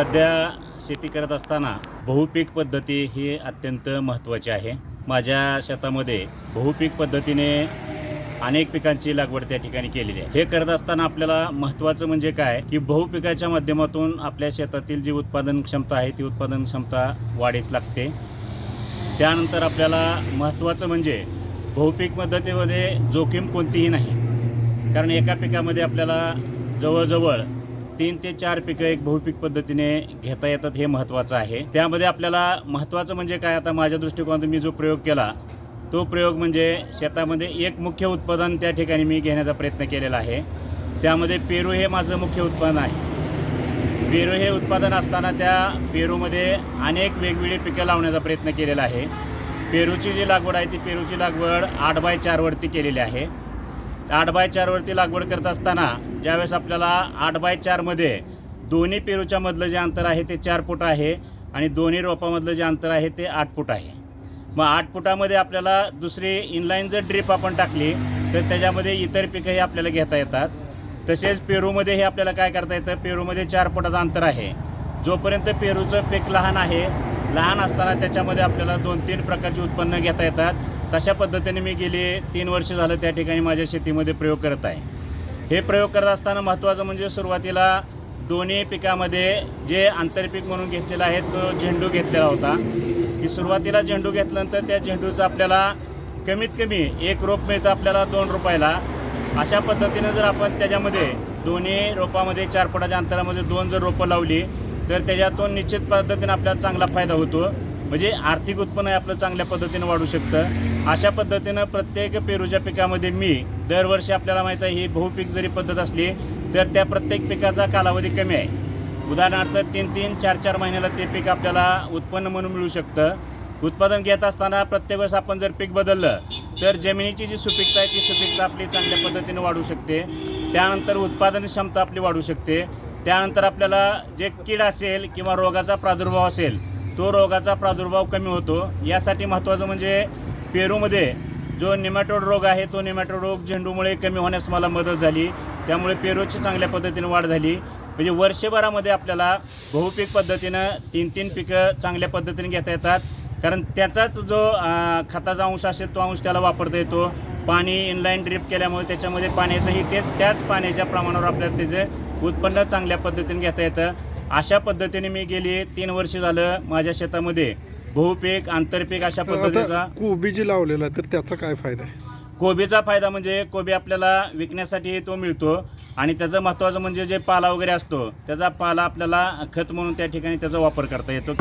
सध्या शेती करत असताना बहुपीक पद्धती ही अत्यंत महत्त्वाची आहे। माझ्या शेतामध्ये बहुपीक पद्धतीने अनेक पिकांची लागवड त्या ठिकाणी केलेली आहे। हे करत असताना आपल्याला महत्त्वाचं म्हणजे काय की बहुपिकाच्या माध्यमातून आपल्या शेतातील जी उत्पादन क्षमता आहे ती उत्पादन क्षमता वाढीस लागते। त्यानंतर आपल्याला महत्त्वाचं म्हणजे बहुपीक पद्धतीमध्ये जोखीम कोणतीही नाही, कारण एका पिकामध्ये आपल्याला जवळजवळ 3 ते 4 पिकं एक बहुपीक पद्धतीने घेता येतात, हे महत्त्वाचं आहे। त्यामध्ये आपल्याला महत्त्वाचं म्हणजे काय, आता माझ्या दृष्टिकोनातून मी जो प्रयोग केला तो प्रयोग म्हणजे शेतामध्ये एक मुख्य उत्पादन त्या ठिकाणी मी घेण्याचा प्रयत्न केलेला आहे। त्यामध्ये पेरू हे माझं मुख्य उत्पादन आहे। पेरू हे उत्पादन असताना त्या पेरूमध्ये अनेक वेगवेगळी पिकं लावण्याचा प्रयत्न केलेला आहे। पेरूची जी लागवड आहे ती पेरूची लागवड 8x4 वरती केलेली आहे। 8x4 वरती लागवड करत असताना ज्यावेळेस आपल्याला 8x4 मध्ये दोन्ही पेरूच्या मधलं जे अंतर आहे ते 4 फूट आहे आणि दोन्ही रोपामधलं जे अंतर आहे ते 8 फूट आहे। मग 8 फुटामध्ये आपल्याला दुसरी इनलाईन जर ड्रीप आपण टाकली तर त्याच्यामध्ये इतर पिकंही आपल्याला घेता येतात। तसेच पेरूमध्ये हे आपल्याला काय करता येतं, पेरूमध्ये 4 फुटाचं अंतर आहे। जोपर्यंत पेरूचं पीक लहान आहे, लहान असताना त्याच्यामध्ये आपल्याला 2-3 प्रकारची उत्पन्न घेता येतात। तशा पद्धतीने मी गेली 3 वर्ष झालं त्या ठिकाणी माझ्या शेतीमध्ये प्रयोग करत आहे। हे प्रयोग करत असताना महत्त्वाचं म्हणजे सुरुवातीला दोन्ही पिकामध्ये जे आंतरपीक म्हणून घेतलेला आहे तो झेंडू घेतलेला होता। की सुरुवातीला झेंडू घेतल्यानंतर त्या झेंडूचं आपल्याला कमीत कमी एक रोप मिळतं आपल्याला 2 रुपयाला। अशा पद्धतीने जर आपण त्याच्यामध्ये दोन्ही रोपामध्ये 4 फुटाच्या अंतरामध्ये 2 जर रोपं लावली तर त्याच्यातून निश्चित पद्धतीने आपल्याला चांगला फायदा होतो, म्हणजे आर्थिक उत्पन्न आपलं चांगल्या पद्धतीने वाढू शकतं। अशा पद्धतीनं प्रत्येक पेरूच्या पिकामध्ये मी दरवर्षी, आपल्याला माहीत आहे ही बहुपीक जरी पद्धत असली तर त्या प्रत्येक पिकाचा कालावधी कमी आहे। उदाहरणार्थ 3-3, 4-4 महिन्याला ते पीक आपल्याला उत्पन्न म्हणून मिळू शकतं। उत्पादन घेत असताना प्रत्येक वेळेस आपण जर पीक बदललं तर जमिनीची जी सुपीकता आहे ती सुपीकता आपली चांगल्या पद्धतीने वाढू शकते। त्यानंतर उत्पादन क्षमता आपली वाढू शकते। त्यानंतर आपल्याला जे कीड असेल किंवा रोगाचा प्रादुर्भाव असेल तो रोगाचा प्रादुर्भाव कमी होतो। यासाठी महत्त्वाचं म्हणजे पेरूमध्ये जो निमॅटोड रोग आहे तो निमॅटोड रोग झेंडूमुळे कमी होण्यास मला मदत झाली। त्यामुळे पेरूची चांगल्या पद्धतीने वाढ झाली। म्हणजे वर्षभरामध्ये आपल्याला बहुपीक पद्धतीनं 3-3 पिकं चांगल्या पद्धतीने घेता येतात, कारण त्याचाच जो खताचा अंश असेल तो अंश त्याला वापरता येतो। पाणी इनलाईन ड्रिप केल्यामुळे त्याच्यामध्ये पाण्याचंही त्याच पाण्याच्या प्रमाणावर आपल्याला त्याचं उत्पन्न चांगल्या पद्धतीने घेता येतं। अशा पद्धतीने मी गेली 3 वर्ष झालं माझ्या शेतामध्ये बहुपीक आंतरपीक अशा पद्धतीचा कोबी जी लावलेला तर त्याचा काय फायदा आहे? कोबीचा फायदा म्हणजे कोबी आपल्याला विकण्यासाठी तो मिळतो आणि त्याचं महत्त्वाचं म्हणजे जे पाला वगैरे असतो त्याचा पाला आपल्याला खत म्हणून त्या ठिकाणी त्याचा वापर करता येतो।